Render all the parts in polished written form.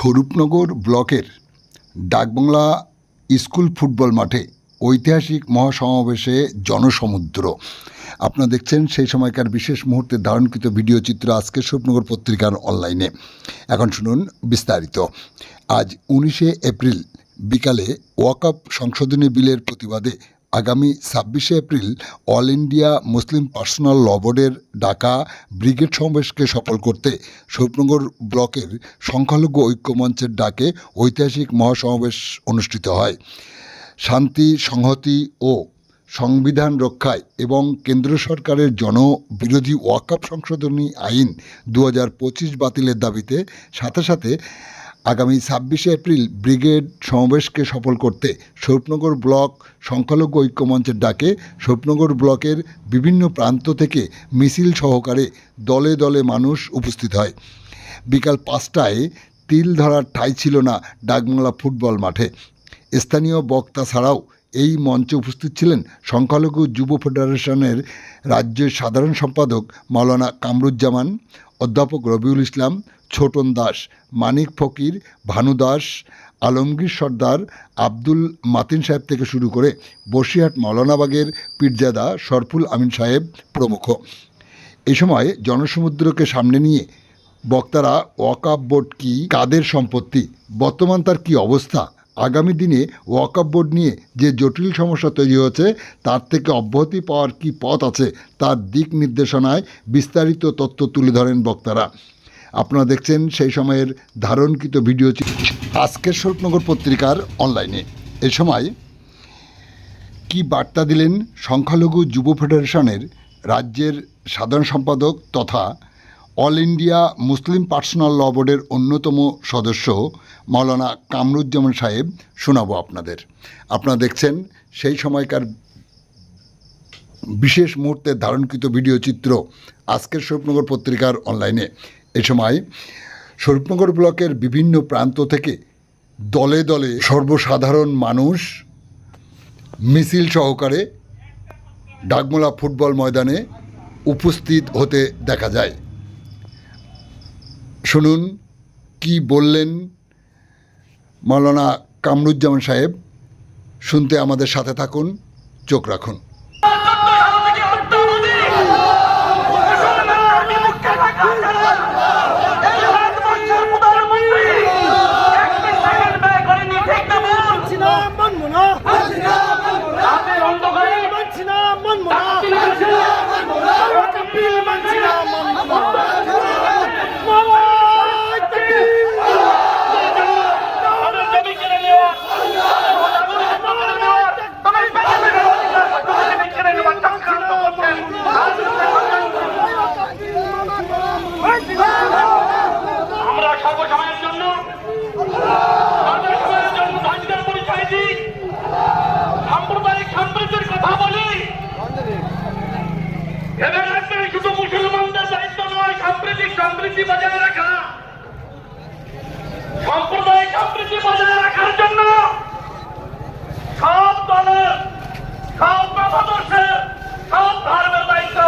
স্বরূপনগর ব্লকের ডাকবাংলা school football মাঠে ঐতিহাসিক মহাসমাবেশে জনসমুদ্র। আপনারা দেখছেন সেই সময়কার বিশেষ মুহূর্তে ধারণকৃত ভিডিও চিত্র আজকের স্বরূপনগর পত্রিকার অনলাইনে। এখন শুনুন বিস্তারিত। আজ 19শে এপ্রিল বিকালে ওয়াকফ সংশোধনী বিলের প্রতিবাদে আগামী 26শে April all India Muslim personal law বোর্ডের ডাকা ব্রিগেড সমাবেশকে সফল করতে স্বরূপনগর ব্লকের সংখ্যালঘু ঐক্যমঞ্চের ডাকে ঐতিহাসিক মহাসমাবেশ অনুষ্ঠিত হয়। শান্তি, সংহতি ও সংবিধান রক্ষায় এবং কেন্দ্র সরকারের জনবিরোধী ওয়াকফ সংশোধনী আইন 2025 বাতিলের দাবিতে সাথে সাথে আগামী 26শে এপ্রিল ব্রিগেড সমাবেশকে সফল করতে স্বরূপনগর ব্লক সংখ্যালঘু ঐক্যমঞ্চের ডাকে স্বরূপনগর ব্লকের বিভিন্ন প্রান্ত থেকে মিছিল সহকারে দলে দলে মানুষ উপস্থিত হয়। বিকাল 5টায় তিল ধরার ঠাঁই ছিল না ডাকবাংলা ফুটবল মাঠে। স্থানীয় বক্তা ছাড়াও এই মঞ্চে উপস্থিত ছিলেন সংখ্যালঘু যুব ফেডারেশনের রাজ্যের সাধারণ সম্পাদক মাওলানা কামরুজ্জামান, অধ্যাপক রবিউল ইসলাম, ছোটন দাস, মানিক ফকির, ভানু দাস, আলমগীর সর্দার, আব্দুল মাতিন সাহেব থেকে শুরু করে বসিরহাট মাওলানাবাগের পীরজাদা শরফুল আমিন সাহেব প্রমুখ। এই সময় জনসমুদ্রকে সামনে নিয়ে বক্তারা ওয়াকফ বোর্ড কি, কাদের সম্পত্তি, বর্তমান তার কী অবস্থা, আগামী দিনে ওয়াকফ বোর্ড নিয়ে যে জটিল সমস্যা তৈরি হয়েছে তার থেকে অব্যাহতি পাওয়ার কী পথ আছে তার দিক নির্দেশনায় বিস্তারিত তথ্য তুলে ধরেন বক্তারা। আপনারা দেখছেন সেই সময়ের ধারণকৃত ভিডিও আজকের স্বরূপনগর পত্রিকার অনলাইনে। এ সময় কি বার্তা দিলেন সংখ্যালঘু যুব ফেডারেশনের রাজ্যের সাধারণ সম্পাদক তথা all India Muslim personal law বোর্ডের অন্যতম সদস্য মাওলানা কামরুজ্জামান সাহেব শোনাবো আপনাদের। আপনারা দেখছেন সেই সময়কার বিশেষ মুহূর্তের ধারণকৃত ভিডিও চিত্র আজকের স্বরূপনগর পত্রিকার অনলাইনে। এ সময় স্বরূপনগর ব্লকের বিভিন্ন প্রান্ত থেকে দলে দলে সর্বসাধারণ মানুষ মিছিল সহকারে ডাকবাংলা ফুটবল ময়দানে উপস্থিত হতে দেখা যায়। শুনুন কি বললেন মাওলানা কামরুজ্জামান সাহেব। শুনতে আমাদের সাথে থাকুন, চোখ রাখুন। আমরা সর্বসময়ের জন্য পরিচয় দিই, সাম্প্রদায়িক সম্প্রীতির কথা বলি। ভেবে রাখবেন শুধু মুসলমানদের দায়িত্ব নয় সম্প্রীতি বজায় রাখা। সাম্প্রদায়িক সম্প্রীতি বজায় রাখার জন্য সব দলের, সব মতাদর্শের, সব ধর্মের দায়িত্ব।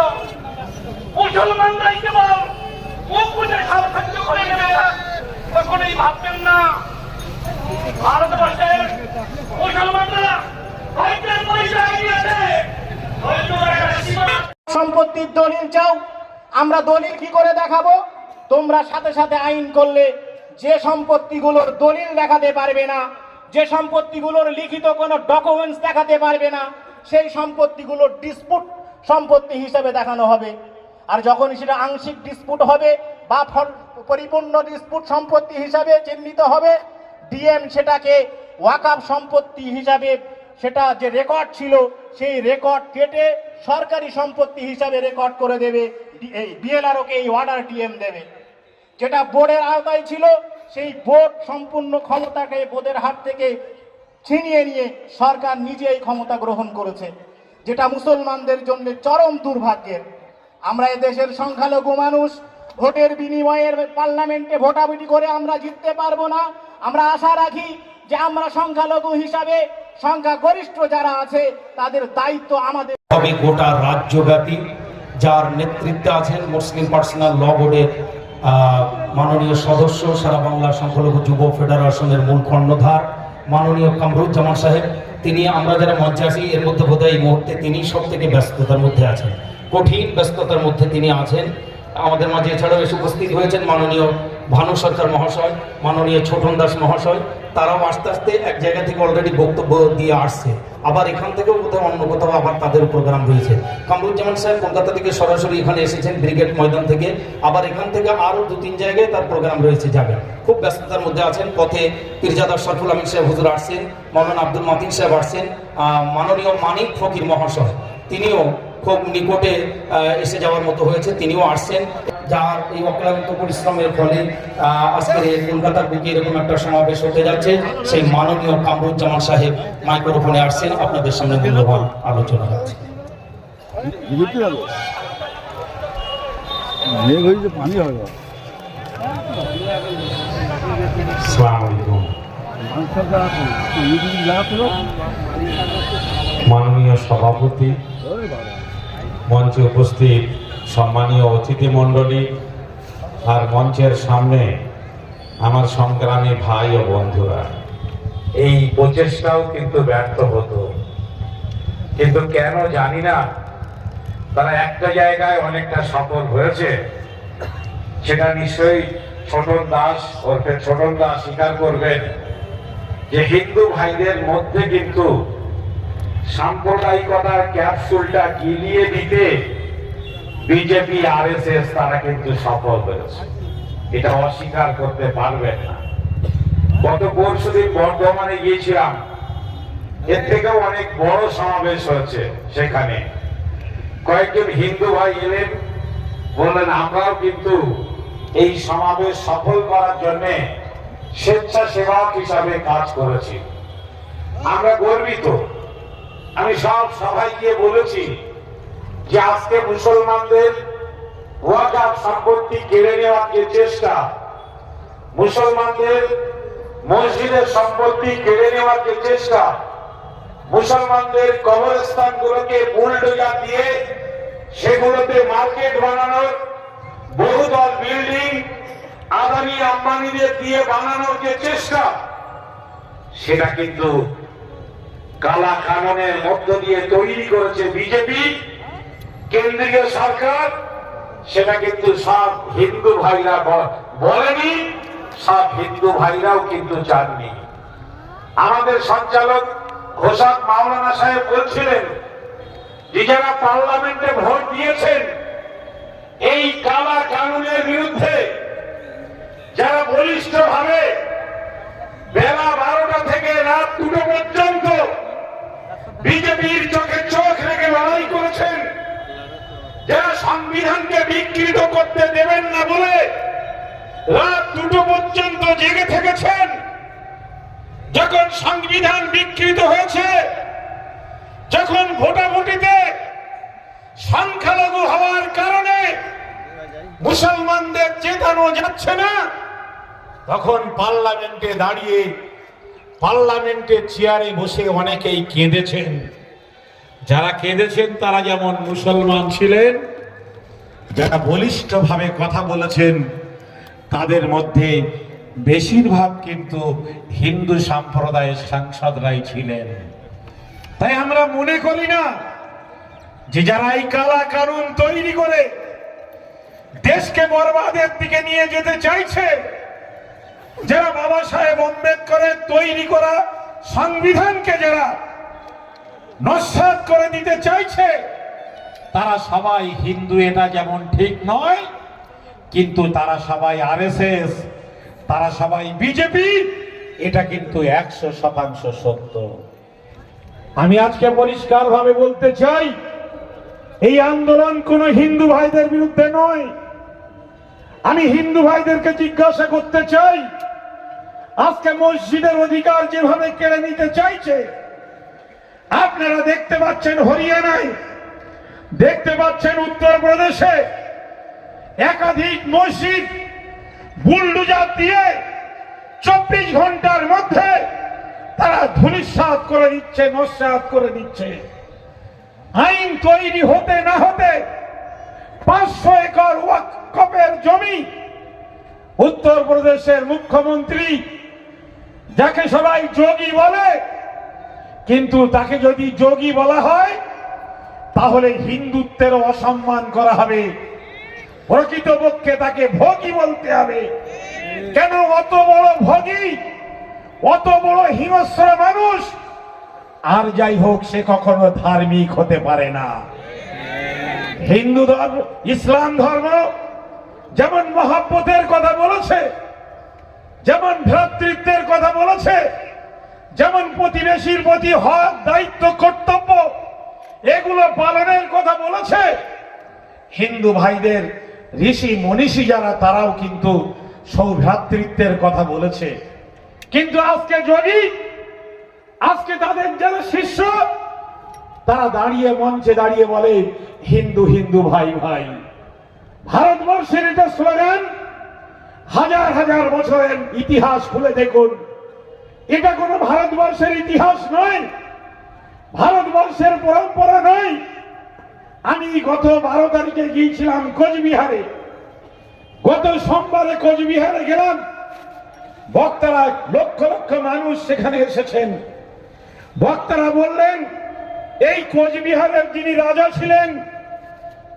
মুসলমানরাই কেবল মুখ বুঝে সাহায্য করে নেবে কখনোই ভাববেন না। ভারতবর্ষের মুসলমানরা ধৈর্যের পরিচয় দিয়েছে। সম্পত্তির দলিল চাও, আমরা দলিল কি করে দেখাবো? তোমরা সাথে সাথে আইন করলে যে সম্পত্তিগুলোর দলিল দেখাতে পারবে না, যে সম্পত্তিগুলোর লিখিত কোনো ডকুমেন্টস দেখাতে পারবে না, সেই সম্পত্তিগুলোর ডিসপুট সম্পত্তি হিসেবে দেখানো হবে। আর যখন সেটা আংশিক ডিসপুট হবে বা পরিপূর্ণ ডিসপুট সম্পত্তি হিসাবে চিহ্নিত হবে, ডিএম সেটাকে ওয়াকফ সম্পত্তি হিসাবে, সেটা যে রেকর্ড ছিল সেই রেকর্ড কেটে সরকারি সম্পত্তি হিসাবে রেকর্ড করে দেবে। এই বিএলআরওকে এই অর্ডার ডিএম দেবে। যেটা বোর্ডের আওতায় ছিল সেই বোর্ড সম্পূর্ণ ক্ষমতাকে বোর্ডের হাত থেকে ছিনিয়ে নিয়ে সরকার নিজে এই ক্ষমতা গ্রহণ করেছে, যেটা মুসলমানদের জন্য চরম দুর্ভাগ্যের। আমরা এই দেশের সংখ্যালঘু মানুষ ভোটের বিনিময়ে পার্লামেন্টে ভোটাভুটি করে আমরা জিততে পারবো না। আমরা আশা রাখি যে আমরা সংখ্যালঘু হিসাবে সংখ্যাগরিষ্ঠ যারা আছে তাদের দায়িত্ব আমাদের হবে গোটা রাজ্যব্যাপী, যার নেতৃত্বে আছেন মুসলিম পার্সোনাল ল বোর্ডের মাননীয় সদস্য, সারা বাংলা সংখ্যালঘু যুব ফেডারেশনের মূল কর্ণধার মাননীয় কামরুজ্জামান সাহেব, তিনি আমরা যারা মঞ্চে আছি এর মধ্যে বোধহয় এই মুহূর্তে তিনি সব থেকে ব্যস্ততার মধ্যে আছেন, কঠিন ব্যস্ততার মধ্যে তিনি আছেন। আমাদের মাঝে এছাড়াও এসে উপস্থিত হয়েছেন মাননীয় ভানু সরকার মহাশয়, মাননীয় ছোটন দাস মহাশয়, তারাও আস্তে আস্তে এক জায়গা থেকে অলরেডি বক্তব্য দিয়ে আসছে, আবার এখান থেকেও কোথাও অন্য কোথাও আবার তাদের প্রোগ্রাম রয়েছে। কামরুজ্জামান সাহেব কলকাতা থেকে সরাসরি এখানে এসেছেন ব্রিগেড ময়দান থেকে, আবার এখান থেকে আরও 2-3 জায়গায় তার প্রোগ্রাম রয়েছে যাবেন, খুব ব্যস্ততার মধ্যে আছেন। পথে পীরজাদা শরফুল আমিন সাহেব হুজুর আসছেন, মৌলানা আব্দুল মাতিন সাহেব আসছেন, মাননীয় মানিক ফকির মহাশয় তিনিও খুব নিকটে এসে যাওয়ার মতো হয়েছে, তিনিও আসছেন। যার এই অক্লান্ত পরিশ্রমের ফলে আজকের এই কলকাতার বুকে এরকম একটা সমাবেশ হতে যাচ্ছে, সেই মাননীয় কামরুজ্জামান সাহেব মাইক্রোফোনে আসছেন, আপনাদের সামনে মূল্যবান আলোচনা হচ্ছে। মাননীয় সভাপতি, মঞ্চে উপস্থিত সম্মানীয় অতিথি মণ্ডলী আর মঞ্চের সামনে আমার সংগ্রামী ভাই ও বন্ধুরা, এই প্রচেষ্টাও কিন্তু ব্যর্থ হতো, কিন্তু কেন জানি না তারা একটা জায়গায় অনেকটা সফল হয়েছে। সেটা নিশ্চয়ই ছোটন দাস ওরফে ছোটন দাস স্বীকার করবেন যে হিন্দু ভাইদের মধ্যে কিন্তু সাম্প্রদায়িকতার ক্যাপসুলটা গিলিয়ে দিতে বিজেপি আরএসএস তারা কিন্তু সফল হয়েছে, এটা অস্বীকার করতে পারবেন না। গত পরশুদিন বর্ধমানে গিয়েছিলাম, এর থেকেও অনেক বড় সমাবেশ হয়েছে, সেখানে কয়েকজন হিন্দু ভাই এলেন, বললেন আমরাও কিন্তু এই সমাবেশ সফল করার জন্য স্বেচ্ছাসেবক হিসাবে কাজ করেছি, আমরা গর্বিত। আমি সব সবাই গিয়ে বলেছি যে আজকে মুসলমানদের ওয়াকফ সম্পত্তি কেড়ে নেওয়ার যে চেষ্টা, মুসলমানদের মসজিদের সম্পত্তি কেড়ে নেওয়ার যে চেষ্টা, মুসলমানদের কবরস্থানগুলোকে বুলডোজার দিয়ে সেগুলোতে মার্কেট বানানোর, বহুতল বিল্ডিং আদানি আম্বানিদের দিয়ে বানানোর যে চেষ্টা, সেটা কিন্তু কালা কানুনের মধ্য দিয়ে তৈরি করেছে বিজেপি, কেন্দ্রীয় সরকার। সেটা কিন্তু সব হিন্দু ভাইরা বলেনি, সব হিন্দু ভাইরাও কিন্তু জাননি। আমাদের সঞ্চালক ঘোষক মাওলানা সাহেব বলছিলেন যে যারা পার্লামেন্টে ভোট দিয়েছেন এই কালা কানুনের বিরুদ্ধে, যারা বলিষ্ঠভাবে বেলা 12টা থেকে রাত 2টো পর্যন্ত বিজেপির চোখে চোখ রেখে লড়াই করেছেন, যারা সংবিধানকে বিকৃত করতে দেবেন না বলে রাত 2টো পর্যন্ত জেগে থেকেছেন, যখন সংবিধান বিকৃত হয়েছে, যখন ভোটাভুটিতে সংখ্যালঘু হওয়ার কারণে মুসলমানদের জেতানো যাচ্ছে না, তখন পার্লামেন্টে দাঁড়িয়ে পার্লামেন্টের চেয়ারে বসে অনেকেই কেঁদেছেন। যারা কেঁদেছেন তারা যেমন মুসলমান ছিলেন, যারা বলিষ্ঠভাবে কথা বলেছেন তাদের মধ্যে বেশিরভাগ কিন্তু হিন্দু সম্প্রদায়ের সাংসদরাই ছিলেন। তাই আমরা মনে করি না যে যারা এই কালা কানুন তৈরি করে দেশকে বরবাদের দিকে নিয়ে যেতে চাইছে, যারা বাবা সাহেব আম্বেদকরের তৈরি করা সংবিধানকে যারা নস্যাৎ করে দিতে চাইছে, তারা সবাই হিন্দু, এটা যেমন ঠিক নয়, কিন্তু তারা সবাই আরএসএস, তারা সবাই বিজেপি, এটা কিন্তু 100% সত্য। আমি আজকে পরিষ্কারভাবে বলতে চাই, এই আন্দোলন কোন হিন্দু ভাইদের বিরুদ্ধে নয়। আমি হিন্দু ভাইদেরকে জিজ্ঞাসা করতে চাই, আজকে মসজিদের অধিকার যেভাবে কেড়ে নিতে চাইছে, আপনারা দেখতে পাচ্ছেন হরিয়ানায়, দেখতে পাচ্ছেন উত্তরপ্রদেশে একাধিক মসজিদ বুলডোজার দিয়ে 24 ঘন্টার মধ্যে তারা ধূলিসাৎ করে দিচ্ছে, নস্যাৎ করে দিচ্ছে। আইন তৈরি হতে না হতে 500 একর ওয়াকফের জমি উত্তরপ্রদেশের মুখ্যমন্ত্রী, যাকে সবাই যোগী বলে, কিন্তু তাকে যদি যোগী বলা হয় তাহলে হিন্দুত্বের অসম্মান করা হবে, প্রকৃতপক্ষে তাকে ভোগী বলতে হবে। কেন? অত বড় ভোগী, অত বড় হিংস্র মানুষ, আর যাই হোক সে কখনো ধার্মিক হতে পারে না। হিন্দু ধর্ম, ইসলাম ধর্ম যেমন মহব্বতের কথা বলেছে, যেমন ভ্রাতৃত্বের কথা বলেছে, যেমন প্রতিবেশীর প্রতি হক, দায়িত্ব, কর্তব্য এগুলো পালনের কথা বলেছে, হিন্দু ভাইদের ঋষি মনীষী যারা তারাও কিন্তু সৌভ্রাতৃত্বের কথা বলেছে। কিন্তু আজকে যোগী, আজকে তাদের যারা শিষ্য, তারা দাঁড়িয়ে মঞ্চে দাঁড়িয়ে বলে হিন্দু হিন্দু ভাই ভাই। ভারতবর্ষের এটা স্লোগান, হাজার হাজার বছরের ইতিহাস খুলে দেখুন, এটা কোনো ভারতবর্ষের ইতিহাস নয়, ভারতবর্ষের পরম্পরা নয়। আমি গত 12 তারিখে গিয়েছিলাম কোচবিহারে, গত সোমবারে কোচবিহারে গেলাম, বক্তারা লক্ষ লক্ষ মানুষ সেখানে এসেছেন। বক্তারা বললেন এই কোচবিহারের যিনি রাজা ছিলেন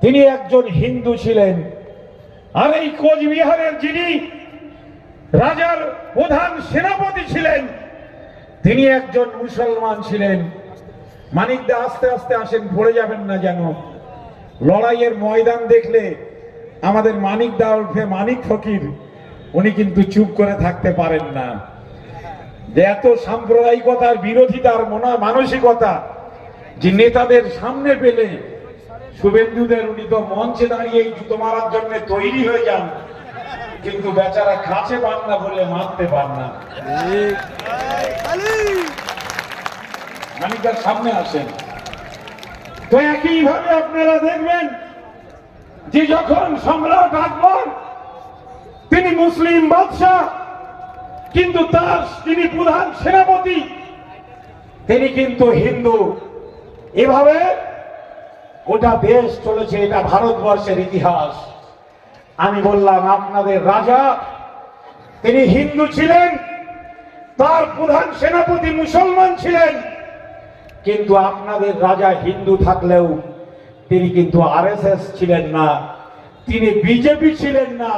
তিনি একজন হিন্দু ছিলেন, আর এই কোচবিহারের যিনি রাজার প্রধান সেনাপতি ছিলেন তিনি একজন মুসলমান ছিলেন। মানিকদা আস্তে আস্তে আসেন, পড়ে যাবেন না যেন। লড়াইয়ের ময়দান দেখলে আমাদের মানিকদা উঠে মানিক ফকির, উনি কিন্তু চুপ করে থাকতে পারেন না। যে এত সাম্প্রদায়িকতার বিরোধিতার মানসিকতা যে নেতাদের সামনে পেলে, শুভেন্দুদের উনি তো মঞ্চে দাঁড়িয়ে জুতো মারার জন্য তৈরি হয়ে যান, কিন্তু বেচারা কাছে পান না বলে মারতে পান না। মানিকদার সামনে আসেন। তো একইভাবে আপনারা দেখবেন যে যখন সম্রাট আকবর তিনি মুসলিম বাদশাহ, কিন্তু তার যিনি প্রধান সেনাপতি তিনি কিন্তু হিন্দু। এভাবে গোটা দেশ চলেছে, এটা ভারতবর্ষের ইতিহাস। আমি বললাম আপনাদের রাজা তিনি হিন্দু ছিলেন, তার প্রধান সেনাপতি মুসলমান ছিলেন, কিন্তু আপনাদের রাজা হিন্দু থাকলেও তিনি কিন্তু আরএসএস ছিলেন না, তিনি বিজেপি ছিলেন না,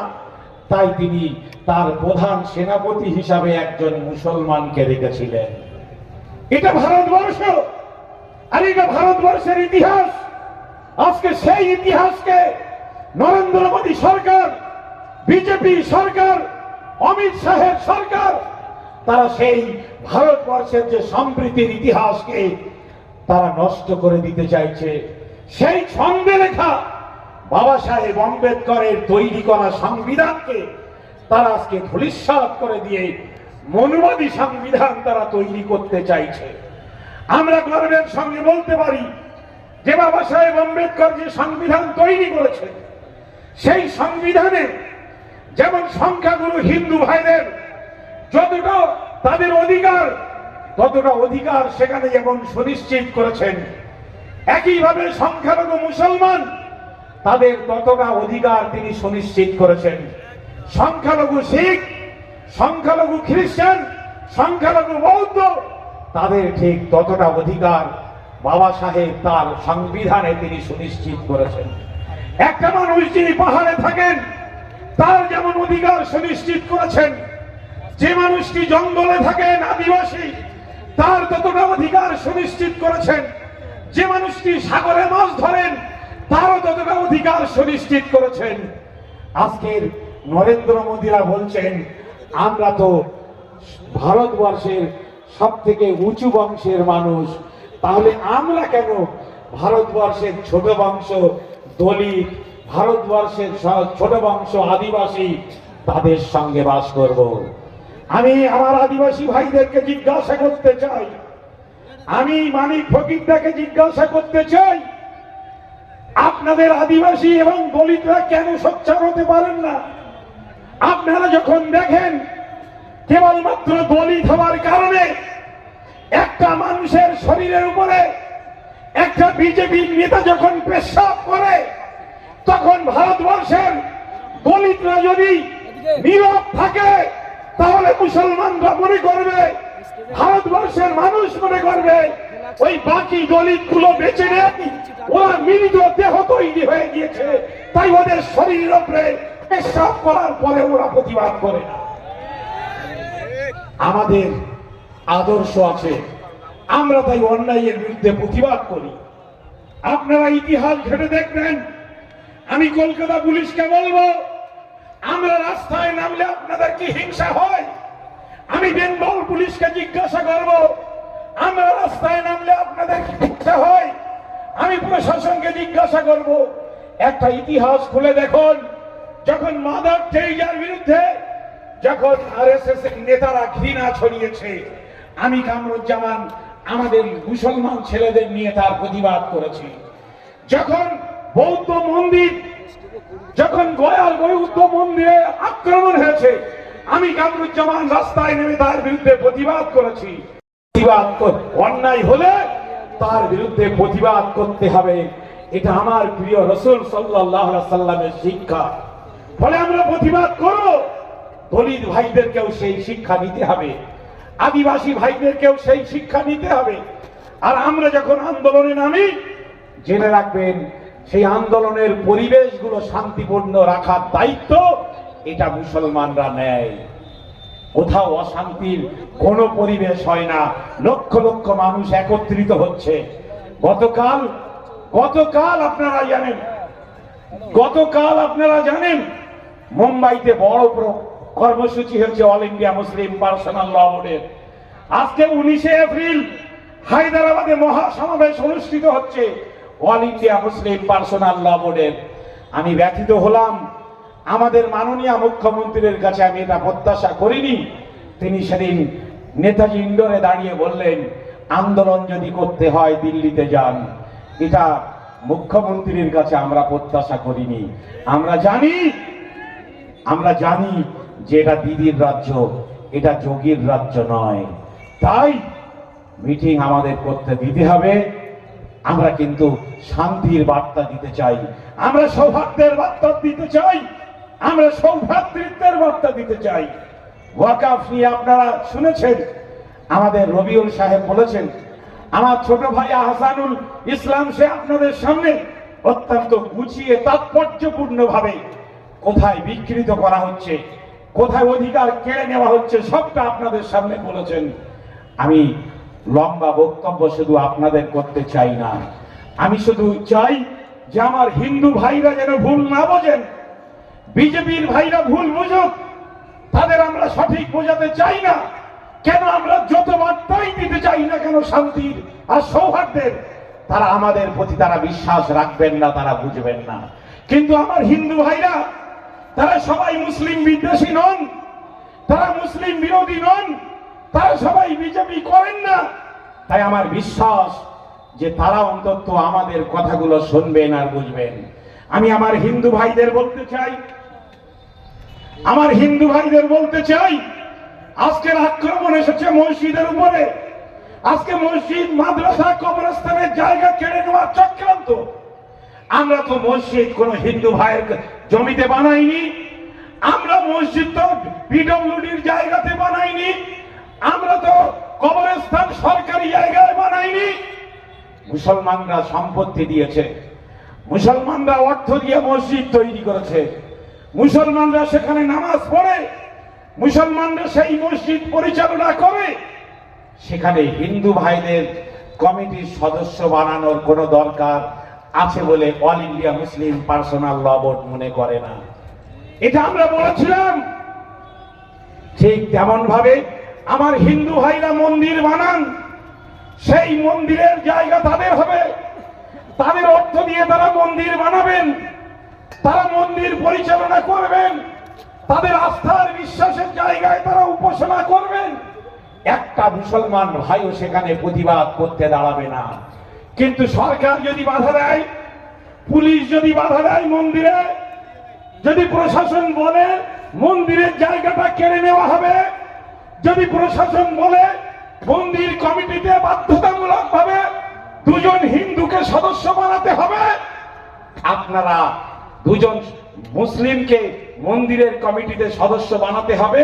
তাই তিনি তার প্রধান সেনাপতি হিসাবে একজন মুসলমানকে রেখেছিলেন। এটা ভারতবর্ষ, আর এটা ভারতবর্ষের ইতিহাস। আজকে সেই ইতিহাসকে নরেন্দ্র মোদী সরকার, বিজেপি সরকার, অমিত শাহের সরকার, তারা সেই ভারতবর্ষের যে সম্প্রীতির ইতিহাসকে তারা নষ্ট করে দিতে চাইছে। সেই ছন্দে লেখা বাবা সাহেব আম্বেদকরের তৈরি করা সংবিধানকে তারা আজকে ধূলিসাৎ করে দিয়ে মনুবাদী সংবিধান তারা তৈরি করতে চাইছে। আমরা গর্বের সঙ্গে বলতে পারি যে বাবা সাহেব আম্বেদকর যে সংবিধান তৈরি করেছে, সেই সংবিধানে যেমন সংখ্যাগুরু হিন্দু ভাইদের যতটা তাদের অধিকার, ততটা অধিকার সেখানে যেমন সুনিশ্চিত করেছেন, একইভাবে সংখ্যালঘু মুসলমান তাদের ততটা অধিকার তিনি সুনিশ্চিত করেছেন। সংখ্যালঘু শিখ, সংখ্যালঘু খ্রিস্টান, সংখ্যালঘু বৌদ্ধ তাদের ঠিক ততটা অধিকার বাবা সাহেব তার সংবিধানে তিনি সুনিশ্চিত করেছেন। একটা মানুষ যিনি পাহাড়ে থাকেন তার যেমন অধিকার সুনিশ্চিত করেছেন, যে মানুষটি জঙ্গলে থাকেন আদিবাসী তার ততটা অধিকার সুনিশ্চিত করেছেন, যে মানুষটি সাগরে মাছ ধরেন তারও ততটা অধিকার সুনিশ্চিত করেছেন। আজকের নরেন্দ্র মোদীরা বলছেন আমরা তো ভারতবর্ষের সব থেকে উঁচু বংশের মানুষ, তাহলে আমরা কেন ভারতবর্ষের ছোট বংশ দলিত, ভারতবর্ষের ছোট বংশ আদিবাসী তাদের সঙ্গে বাস করব? আমি আমার আদিবাসী ভাইদেরকে জিজ্ঞাসা করতে চাই, আমি মানিক ফকিরদাকে জিজ্ঞাসা করতে চাই, আপনাদের আদিবাসী এবং দলিতরা কেন সোচ্চার হতে পারেন না? আপনারা যখন দেখেন কেবলমাত্র দলিত হওয়ার কারণে একটা মানুষের শরীরের উপরে একটা বিজেপির নেতা যখন পেশাব করে, তখন ভারতবর্ষের দলিতরা যদি নীরব থাকে, তাহলে মুসলমানরা মনে করবে, ভারতবর্ষের মানুষ মনে করবে ওই বাকি দলিত গুলো বেঁচে নেই, ওরা মৃত দেহ তৈরি হয়ে গিয়েছে, তাই ওদের শরীরের উপরে পেশাব করার পরে ওরা প্রতিবাদ করে না। আমাদের আদর্শ আছে, আমরা তাই অন্যায়ের বিরুদ্ধে প্রতিবাদ করি। আপনারা ইতিহাস ঘেটে দেখবেন, আমি কলকাতা পুলিশকে বলবো, আমরা রাস্তায় নামলে আপনাদের কি হিংসা হয়? আমি বেঙ্গল পুলিশকে জিজ্ঞাসা করব, আমরা রাস্তায় নামলে আপনাদের কি হিংসা হয়? আমি প্রশাসনকে জিজ্ঞাসা করব, একটা ইতিহাস খুলে দেখুন, যখন মাদার টেরিজার বিরুদ্ধে যখন আরএসএস এর নেতারা ঘৃণা ছড়িয়েছে, আমি কামরুজ্জামান আমাদের মুসলমান ছেলেদের নিয়ে তার প্রতিবাদ করেছি। যখন বৌদ্ধ মন্দির, যখন গয়াল বৌদ্ধ মন্দিরে আক্রমণ হয়েছে, আমি কামরুজ্জামান রাস্তায় নেমে তার বিরুদ্ধে প্রতিবাদ করেছি। অন্যায় হলে তার বিরুদ্ধে প্রতিবাদ করতে হবে, এটা আমার প্রিয় রাসূল সাল্লাল্লাহু আলাইহি সাল্লামের শিক্ষা। ফলে আমরা প্রতিবাদ করব, দলিত ভাইদেরকেও সেই শিক্ষা নিতে হবে, আদিবাসী ভাইদেরকেও সেই শিক্ষা নিতে হবে। আর আমরা যখন আন্দোলনে নামি, জেনে রাখবেন সেই আন্দোলনের পরিবেশগুলো শান্তিপূর্ণ রাখার দায়িত্ব এটা মুসলমানরা নেয়। কোথাও অশান্তির কোনো পরিবেশ হয় না, লক্ষ লক্ষ মানুষ একত্রিত হচ্ছে। গতকাল আপনারা জানেন মুম্বাইতে বড় কর্মসূচি হয়েছে all India Muslim personal law বোর্ডের। আজকে 19 এপ্রিল হায়দ্রাবাদে মহাসমাবেশ অনুষ্ঠিত হচ্ছে all India Muslim personal law বোর্ডের। আমি ব্যথিত হলাম, আমাদের মাননীয় মুখ্যমন্ত্রীর কাছে আমি এটা প্রত্যাশা করিনি। তিনি সেদিন নেতাজি ইন্ডোরে দাঁড়িয়ে বললেন, আন্দোলন যদি করতে হয় দিল্লিতে যান। এটা মুখ্যমন্ত্রীর কাছে আমরা প্রত্যাশা করিনি। আমরা জানি যে এটা দিদির রাজ্য, এটা যোগীর রাজ্য নয়। তাই মিটিং আমাদের করতে দিতে হবে। আমরা কিন্তু শান্তির বার্তা দিতে চাই, আমরা সৌহার্দ্যের বার্তা দিতে চাই, আমরা সৌভ্রাতৃত্বের বার্তা দিতে চাই। ওয়াকফ নিয়ে আপনারা শুনেছেন, আমাদের রবিউল সাহেব বলেছেন, আমার ছোট ভাই আহসানুল ইসলাম সে আপনাদের সামনে অত্যন্ত গুছিয়ে তাৎপর্যপূর্ণ ভাবে কোথায় বিকৃত করা হচ্ছে, কোথায় অধিকার কেড়ে নেওয়া হচ্ছে, সবটা আপনাদের সামনে বলেছেন। আমি লম্বা বক্তব্য শুধু আপনাদের করতে চাই না, আমি শুধু চাই যে আমার হিন্দু ভাইরা যেন ভুল না বোঝেন, বিজেপির ভাইরা ভুল বুঝুক, তাদের আমরা সঠিক বোঝাতে চাই না। কেন আমরা যত বার্তাই দিতে চাই না কেন শান্তির আর সৌহার্দ্যের, তারা আমাদের প্রতি তারা বিশ্বাস রাখবেন না, তারা বুঝবেন না। কিন্তু আমার হিন্দু ভাইরা তারা সবাই মুসলিম বিদ্বেষী নন, তারা মুসলিম বিরোধী নন, তারা সবাই বিজেপি করেন না। তাই আমার বিশ্বাস যে তারা অন্তত আমাদের কথাগুলো শুনবেন আর বুঝবেন। আমি আমার হিন্দু ভাইদের বলতে চাই, আজকের আক্রমণ এসেছে মসজিদের উপরে। আজকে মসজিদ, মাদ্রাসা, কবরস্থানের জায়গা কেড়ে নেওয়ার চক্রান্ত। আমরা তো মসজিদ কোন হিন্দু ভাইয়ের জমিতে বানাইনি, আমরা মসজিদ তো পিডব্লিউডির জায়গাতে বানাইনি, আমরা তো কবরস্থান সরকারি জায়গায় বানাইনি। মুসলমানরা সম্পত্তি দিয়েছে, মুসলমানরা অর্থ দিয়ে মসজিদ তৈরি করেছে, মুসলমানরা সেখানে নামাজ পড়ে, মুসলমানরা সেই মসজিদ পরিচালনা করে। সেখানে হিন্দু ভাইদের কমিটির সদস্য বানানোর কোনো দরকার আছে বলে অল ইন্ডিয়া মুসলিম পার্সোনাল ল বোর্ড মনে করে না। এটা আমরা বলেছিলাম। ঠিক তেমন ভাবে আমার হিন্দু ভাইরা মন্দির বানান, সেই মন্দিরের জায়গা তাদের হবে, তাদের অর্থ দিয়ে তারা মন্দির বানাবেন, তারা মন্দির পরিচালনা করবেন, তাদের আস্থার বিশ্বাসের জায়গায় তারা উপাসনা করবেন। একটা মুসলমান ভাইও সেখানে প্রতিবাদ করতে দাঁড়াবে না। কিন্তু সরকার যদি বাধা দেয়, পুলিশ যদি বাধা দেয়, মন্দিরে যদি প্রশাসন বলে মন্দিরের জায়গাটা কেড়ে নেওয়া হবে, যদি প্রশাসন বলে মন্দির কমিটিতে বাধ্যতামূলক ভাবে 2 জন হিন্দুকে সদস্য বানাতে হবে, আপনারা 2 জন মুসলিমকে মন্দিরের কমিটিতে সদস্য বানাতে হবে,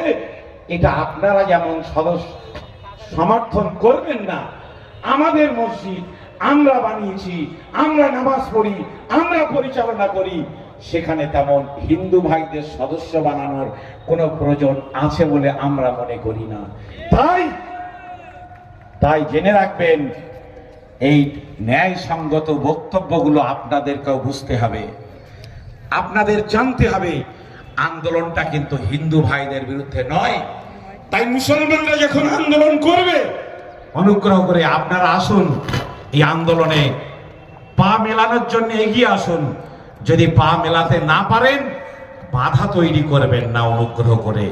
এটা আপনারা যেমন সদস্য সমর্থন করবেন না, আমাদের মসজিদ আমরা বানিয়েছি, আমরা নামাজ পড়ি, আমরা পরিচালনা করি, সেখানে তেমন হিন্দু ভাইদের সদস্য বানানোর কোনো প্রয়োজন আছে বলে আমরা মনে করি না। তাই জেনে রাখবেন, এই ন্যায়সঙ্গত বক্তব্যগুলো আপনাদেরকেও বুঝতে হবে, আপনাদের জানতে হবে আন্দোলনটা কিন্তু হিন্দু ভাইদের বিরুদ্ধে নয়। তাই মুসলমানরা যখন আন্দোলন করবে, অনুগ্রহ করে আপনারা আসুন, এই আন্দোলনে পা মেলানোর জন্য এগিয়ে আসুন। যদি পা মেলাতে না পারেন, বাধা তৈরি করবেন না অনুগ্রহ করে।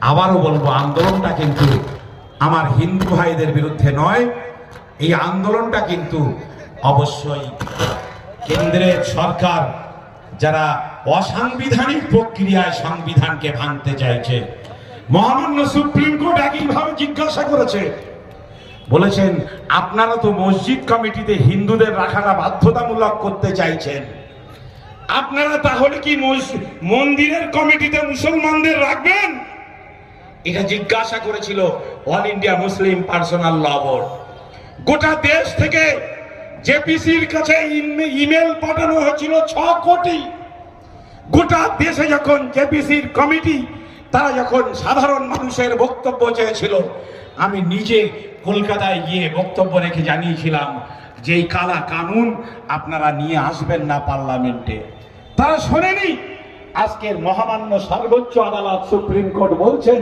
আবারও বলবো, আন্দোলনটা কিন্তু আমার হিন্দু ভাইদের বিরুদ্ধে নয়, এই আন্দোলনটা কিন্তু অবশ্যই কেন্দ্রের সরকার যারা অসাংবিধানিক প্রক্রিয়ায় সংবিধানকে ভাঙতে চাইছে, মহামান্য সুপ্রিম কোর্ট একইভাবে জিজ্ঞাসা করেছে, বলেছেন আপনারা তো মসজিদ কমিটিতে হিন্দুদের রাখাটা বাধ্যতামূলক করতে চাইছেন, আপনারা তাহলে কি মন্দিরের কমিটিতে মুসলমানদের রাখবেন? এটা জিজ্ঞাসা করেছিল অল ইন্ডিয়া মুসলিম পার্সোনাল ল বোর্ড। গোটা দেশ থেকে জেপিসির কাছে ইমেল পাঠানো হয়েছিল 6 কোটি। গোটা দেশে যখন জেপিসির কমিটি তারা যখন সাধারণ মানুষের বক্তব্য চেয়েছিল, আমি নিজে কলকাতায় গিয়ে বক্তব্য রেখে জানিয়েছিলাম যে এই কালা কানুন আপনারা নিয়ে আসবেন না পার্লামেন্টে। তারা শোনেনি। আজকের মহামান্য সর্বোচ্চ আদালত সুপ্রিম কোর্ট বলছেন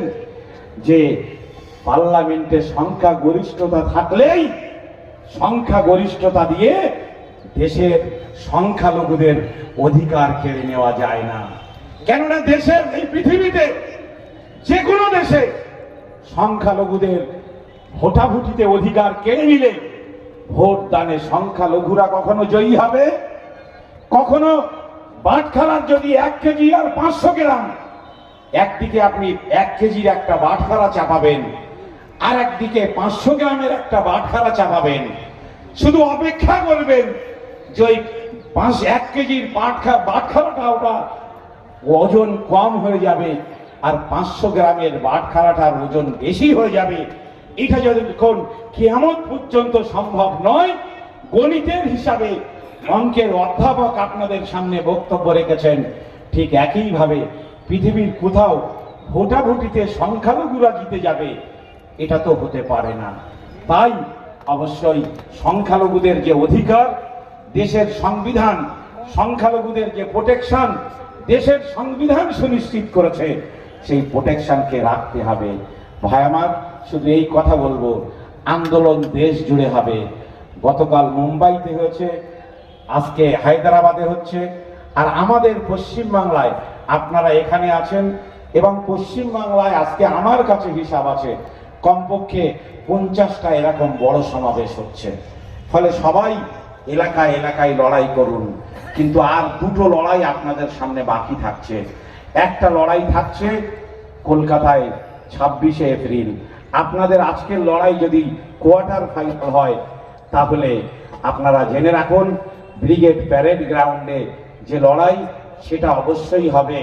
যে পার্লামেন্টে সংখ্যাগরিষ্ঠতা থাকলেই সংখ্যাগরিষ্ঠতা দিয়ে দেশের সংখ্যালঘুদের অধিকার কেড়ে নেওয়া যায় না। কেননা দেশের এই পৃথিবীতে যে কোনো দেশে সংখ্যালঘুদের ভোটাভুটিতে অধিকার কেড়ে নিলে ভোট দানে সংখ্যালঘুরা কখনো জয়ী হবে, কখনো বাটখারার যদি 1 কেজি আর 500 গ্রাম, একদিকে আপনি 1 কেজির একটা বাটখারা চাপাবেন, আর একদিকে 500 গ্রামের একটা বাটখারা চাপাবেন, শুধু অপেক্ষা করবেন যে ওই 1 কেজির বাটখারাটা ওটা ওজন কম হয়ে যাবে আর 500 গ্রামের বাটখারাটার ওজন বেশি হয়ে যাবে। এটা যতক্ষণ কিয়ামত পর্যন্ত সম্ভব নয়, গণিতের হিসাবে অঙ্কের অধ্যাপক আপনাদের সামনে বক্তব্য রেখেছেন, ঠিক একইভাবে পৃথিবীর কোথাও ভোটাভুটিতে সংখ্যালঘুরা জিতে যাবে, এটা তো হতে পারে না। তাই অবশ্যই সংখ্যালঘুদের যে অধিকার, দেশের সংবিধান সংখ্যালঘুদের যে প্রোটেকশন দেশের সংবিধান সুনিশ্চিত করেছে, সেই প্রোটেকশনকে রাখতে হবে। ভাই আমার, শুধু এই কথা বলবো, আন্দোলন দেশ জুড়ে হবে। গতকাল মুম্বাইতে হয়েছে, আজকে হায়দ্রাবাদে হচ্ছে, আর আমাদের পশ্চিমবাংলায় আপনারা এখানে আছেন এবং পশ্চিমবাংলায় আজকে আমার কাছে হিসাব আছে কমপক্ষে 50টা এরকম বড় সমাবেশ হচ্ছে। ফলে সবাই এলাকায় এলাকায় লড়াই করুন, কিন্তু আর 2টো লড়াই আপনাদের সামনে বাকি থাকছে। একটা লড়াই থাকছে কলকাতায় 26শে এপ্রিল। আপনাদের আজকের লড়াই যদি কোয়ার্টার ফাইনাল হয়, তাহলে আপনারা জেনে রাখুন ব্রিগেড প্যারেড গ্রাউন্ডে যে লড়াই, সেটা অবশ্যই হবে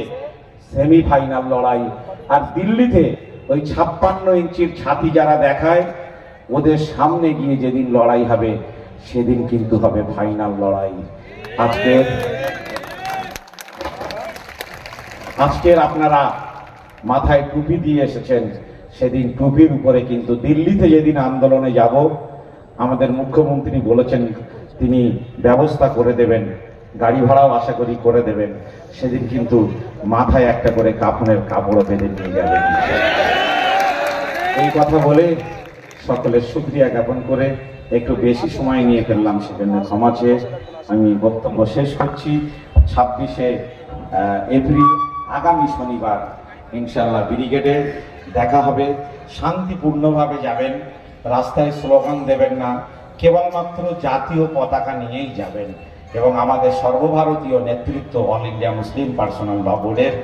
সেমিফাইনাল লড়াই। আর দিল্লিতে ওই 56 ইঞ্চির ছাতি যারা দেখায়, ওদের সামনে গিয়ে যেদিন লড়াই হবে সেদিন কিন্তু হবে ফাইনাল লড়াই। আজকের আপনারা মাথায় টুপি দিয়ে এসেছেন, সেদিন টুপির উপরে কিন্তু দিল্লিতে যেদিন আন্দোলনে যাব, আমাদের মুখ্যমন্ত্রী বলেছেন তিনি ব্যবস্থা করে দেবেন, গাড়ি ভাড়াও আশা করি করে দেবেন, সেদিন কিন্তু মাথায় একটা করে কাফনের কাপড় বেঁধে নিয়ে যাবেন। এই কথা বলে সকলের শুকরিয়া জ্ঞাপন করে একটু বেশি সময় নিয়ে ফেললাম, সেজন্য ক্ষমা চেয়ে আমি বক্তব্য শেষ করছি। 26শে এপ্রিল আগামী শনিবার ইনশাআল্লাহ ব্রিগেডে দেখা হবে। শান্তিপূর্ণভাবে যাবেন, রাস্তায় স্লোগান দেবেন না, কেবলমাত্র জাতীয় পতাকা নিয়েই যাবেন এবং আমাদের সর্বভারতীয় নেতৃত্ব all India Muslim personal law বোর্ডের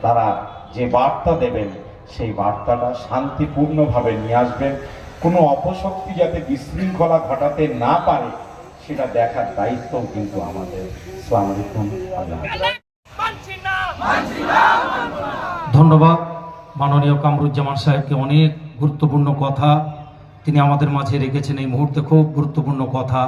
তারা যে বার্তা দেবেন, সেই বার্তাটা শান্তিপূর্ণভাবে নিয়ে আসবেন। কোনো অপশক্তি যাতে বিশৃঙ্খলা ঘটাতে না পারে সেটা দেখার দায়িত্বও কিন্তু আমাদের। আসসালামু আলাইকুম। ধন্যবাদ মাননীয় কামরুজ্জামান সাহেবকে, অনেক গুরুত্বপূর্ণ কথা তিনি আমাদের মাঝে রেখেছেন এই মুহূর্তে, খুব গুরুত্বপূর্ণ কথা।